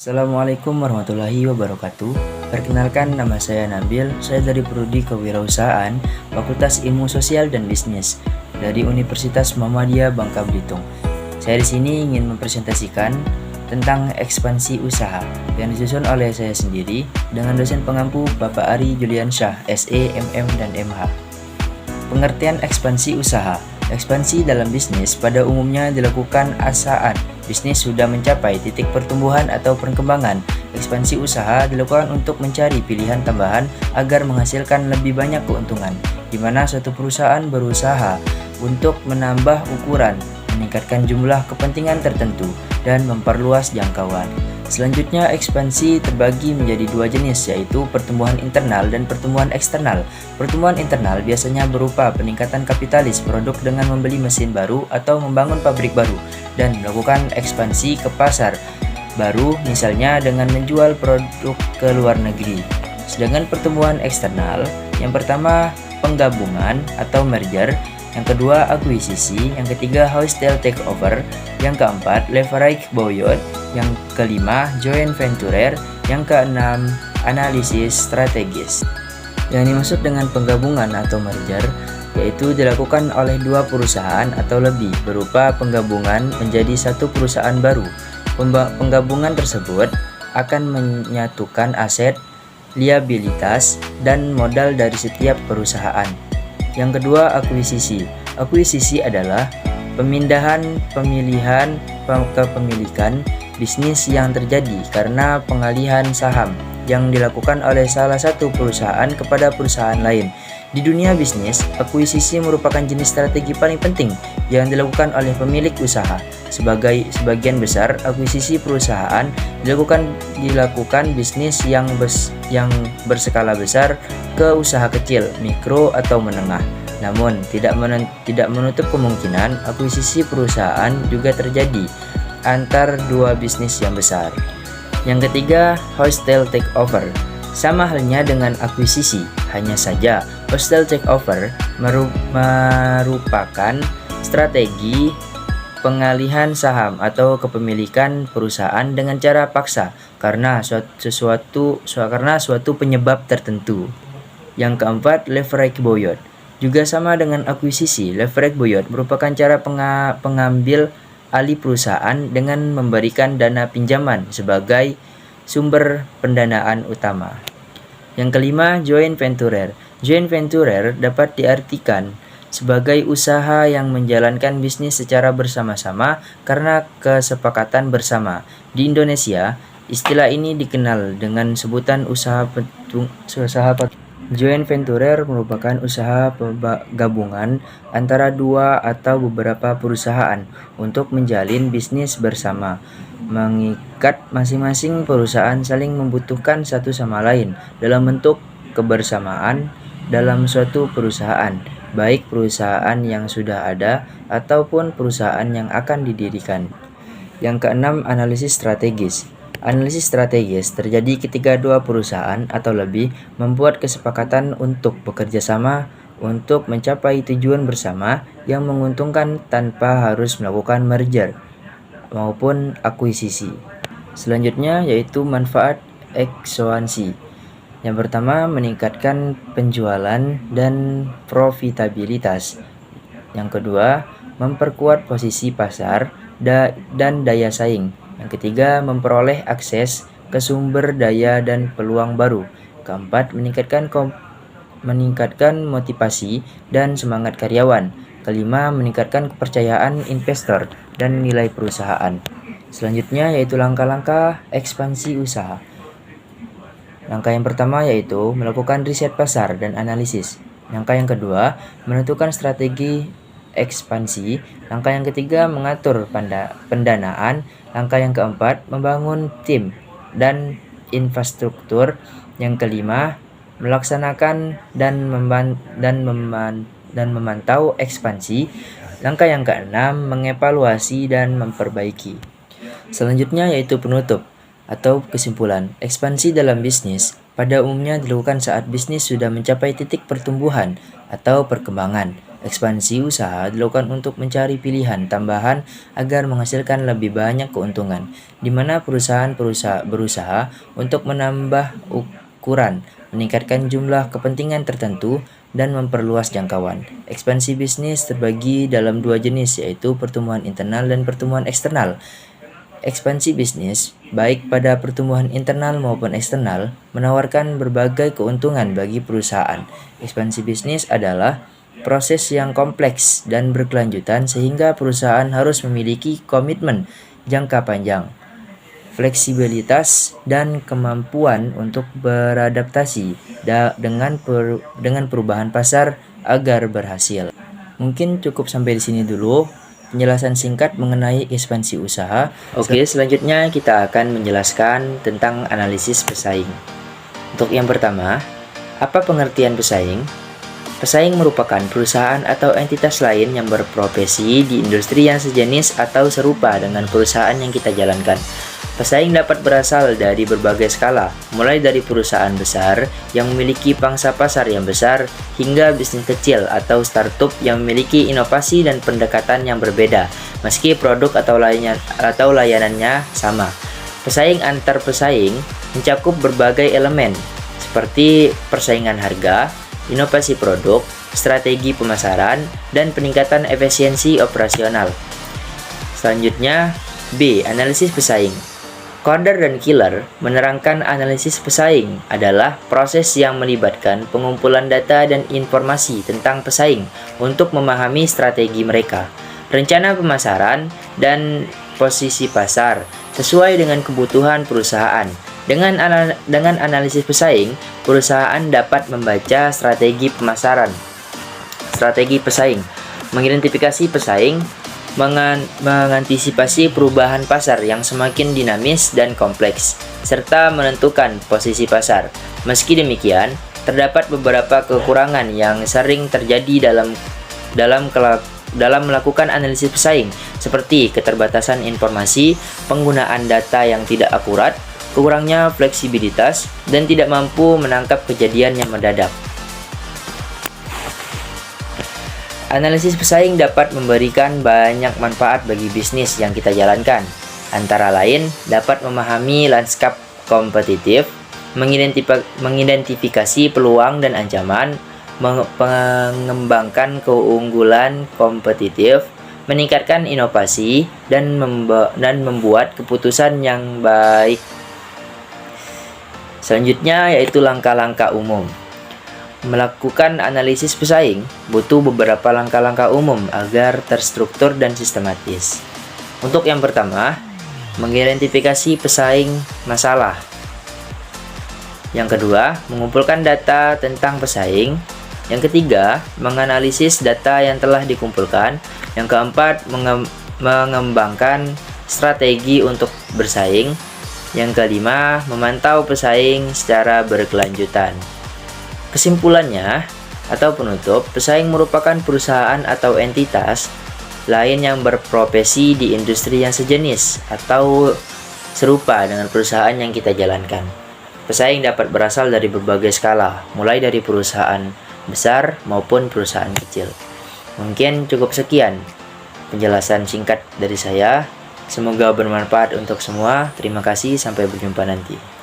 Assalamualaikum warahmatullahi wabarakatuh. Perkenalkan, nama saya Nabil. Saya dari Prodi Kewirausahaan, Fakultas Ilmu Sosial dan Bisnis dari Universitas Muhammadiyah Bangka Belitung. Saya di sini ingin mempresentasikan tentang ekspansi usaha yang disusun oleh saya sendiri dengan dosen pengampu Bapak Ari Juliansyah, SE, MM, dan MH. Pengertian ekspansi usaha. Ekspansi dalam bisnis pada umumnya dilakukan saat bisnis sudah mencapai titik pertumbuhan atau perkembangan. Ekspansi usaha dilakukan untuk mencari pilihan tambahan agar menghasilkan lebih banyak keuntungan, di mana suatu perusahaan berusaha untuk menambah ukuran, meningkatkan jumlah kepentingan tertentu, dan memperluas jangkauan. Selanjutnya, ekspansi terbagi menjadi dua jenis, yaitu pertumbuhan internal dan pertumbuhan eksternal. Pertumbuhan internal biasanya berupa peningkatan kapitalis produk dengan membeli mesin baru atau membangun pabrik baru, dan melakukan ekspansi ke pasar baru, misalnya dengan menjual produk ke luar negeri. Sedangkan pertumbuhan eksternal, yang pertama penggabungan atau merger, yang kedua akuisisi, yang ketiga wholesale takeover, yang keempat leverage buyout, yang kelima joint venture, yang keenam analisis strategis. Yang dimaksud dengan penggabungan atau merger yaitu dilakukan oleh dua perusahaan atau lebih berupa penggabungan menjadi satu perusahaan baru. Penggabungan tersebut akan menyatukan aset, liabilitas, dan modal dari setiap perusahaan. Yang kedua, akuisisi. Akuisisi adalah pemindahan kepemilikan bisnis yang terjadi karena pengalihan saham yang dilakukan oleh salah satu perusahaan kepada perusahaan lain. Di dunia bisnis, akuisisi merupakan jenis strategi paling penting yang dilakukan oleh pemilik usaha. Sebagian besar akuisisi perusahaan dilakukan bisnis yang berskala besar ke usaha kecil, mikro, atau menengah. Namun, tidak menutup kemungkinan akuisisi perusahaan juga terjadi antar dua bisnis yang besar. Yang ketiga, wholesale takeover. Sama halnya dengan akuisisi, hanya saja wholesale takeover merupakan strategi pengalihan saham atau kepemilikan perusahaan dengan cara paksa karena suatu penyebab tertentu. Yang keempat, leverage buyout. Juga sama dengan akuisisi, leverage buyout merupakan cara pengambil alih perusahaan dengan memberikan dana pinjaman sebagai sumber pendanaan utama. Yang kelima, joint venture. Joint venture dapat diartikan sebagai usaha yang menjalankan bisnis secara bersama-sama karena kesepakatan bersama. Di Indonesia, istilah ini dikenal dengan sebutan usaha Joint venture merupakan usaha gabungan antara dua atau beberapa perusahaan untuk menjalin bisnis bersama, mengikat masing-masing perusahaan saling membutuhkan satu sama lain dalam bentuk kebersamaan dalam suatu perusahaan, baik perusahaan yang sudah ada ataupun perusahaan yang akan didirikan. Yang keenam, analisis strategis. Analisis strategis terjadi ketika dua perusahaan atau lebih membuat kesepakatan untuk bekerja sama untuk mencapai tujuan bersama yang menguntungkan tanpa harus melakukan merger maupun akuisisi. Selanjutnya yaitu manfaat ekspansi. Yang pertama, meningkatkan penjualan dan profitabilitas. Yang kedua, memperkuat posisi pasar dan daya saing. Yang ketiga, memperoleh akses ke sumber daya dan peluang baru. Keempat, meningkatkan motivasi dan semangat karyawan. Kelima, meningkatkan kepercayaan investor dan nilai perusahaan. Selanjutnya yaitu langkah-langkah ekspansi usaha. Langkah yang pertama yaitu melakukan riset pasar dan analisis. Langkah yang kedua, menentukan strategi ekspansi. Langkah yang ketiga, mengatur pendanaan. Langkah yang keempat, membangun tim dan infrastruktur. Yang kelima, melaksanakan dan memantau ekspansi. Langkah yang keenam, mengevaluasi dan memperbaiki. Selanjutnya yaitu penutup atau kesimpulan. Ekspansi dalam bisnis pada umumnya dilakukan saat bisnis sudah mencapai titik pertumbuhan atau perkembangan. Ekspansi usaha dilakukan untuk mencari pilihan tambahan agar menghasilkan lebih banyak keuntungan, di mana perusahaan berusaha untuk menambah ukuran, meningkatkan jumlah kepentingan tertentu, dan memperluas jangkauan. Ekspansi bisnis terbagi dalam dua jenis, yaitu pertumbuhan internal dan pertumbuhan eksternal. Ekspansi bisnis, baik pada pertumbuhan internal maupun eksternal, menawarkan berbagai keuntungan bagi perusahaan. Ekspansi bisnis adalah proses yang kompleks dan berkelanjutan sehingga perusahaan harus memiliki komitmen jangka panjang, fleksibilitas, dan kemampuan untuk beradaptasi dengan perubahan pasar agar berhasil. Mungkin cukup sampai di sini dulu penjelasan singkat mengenai ekspansi usaha. Oke, selanjutnya kita akan menjelaskan tentang analisis pesaing. Untuk yang pertama, apa pengertian pesaing? Pesaing merupakan perusahaan atau entitas lain yang berprofesi di industri yang sejenis atau serupa dengan perusahaan yang kita jalankan. Pesaing dapat berasal dari berbagai skala, mulai dari perusahaan besar yang memiliki pangsa pasar yang besar, hingga bisnis kecil atau startup yang memiliki inovasi dan pendekatan yang berbeda, meski produk atau layanannya sama. Pesaing antar pesaing mencakup berbagai elemen, seperti persaingan harga, inovasi produk, strategi pemasaran, dan peningkatan efisiensi operasional. Selanjutnya, B. Analisis pesaing. Coder dan Killer menerangkan analisis pesaing adalah proses yang melibatkan pengumpulan data dan informasi tentang pesaing untuk memahami strategi mereka, rencana pemasaran, dan posisi pasar sesuai dengan kebutuhan perusahaan. Dengan analisis pesaing, perusahaan dapat membaca strategi pemasaran, strategi pesaing, mengidentifikasi pesaing, mengantisipasi perubahan pasar yang semakin dinamis dan kompleks, serta menentukan posisi pasar. Meski demikian, terdapat beberapa kekurangan yang sering terjadi dalam melakukan analisis pesaing, seperti keterbatasan informasi, penggunaan data yang tidak akurat, kurangnya fleksibilitas, dan tidak mampu menangkap kejadian yang mendadak. Analisis pesaing dapat memberikan banyak manfaat bagi bisnis yang kita jalankan. Antara lain, dapat memahami lanskap kompetitif, mengidentifikasi peluang dan ancaman, mengembangkan keunggulan kompetitif, meningkatkan inovasi, dan membuat keputusan yang baik. Selanjutnya yaitu langkah-langkah umum. Melakukan analisis pesaing butuh beberapa langkah-langkah umum agar terstruktur dan sistematis. Untuk yang pertama, mengidentifikasi pesaing masalah. Yang kedua, mengumpulkan data tentang pesaing. Yang ketiga, menganalisis data yang telah dikumpulkan. Yang keempat, mengembangkan strategi untuk bersaing. Yang kelima, memantau pesaing secara berkelanjutan. Kesimpulannya atau penutup, pesaing merupakan perusahaan atau entitas lain yang berprofesi di industri yang sejenis atau serupa dengan perusahaan yang kita jalankan. Pesaing dapat berasal dari berbagai skala, mulai dari perusahaan besar maupun perusahaan kecil. Mungkin cukup sekian penjelasan singkat dari saya. Semoga bermanfaat untuk semua. Terima kasih, sampai berjumpa nanti.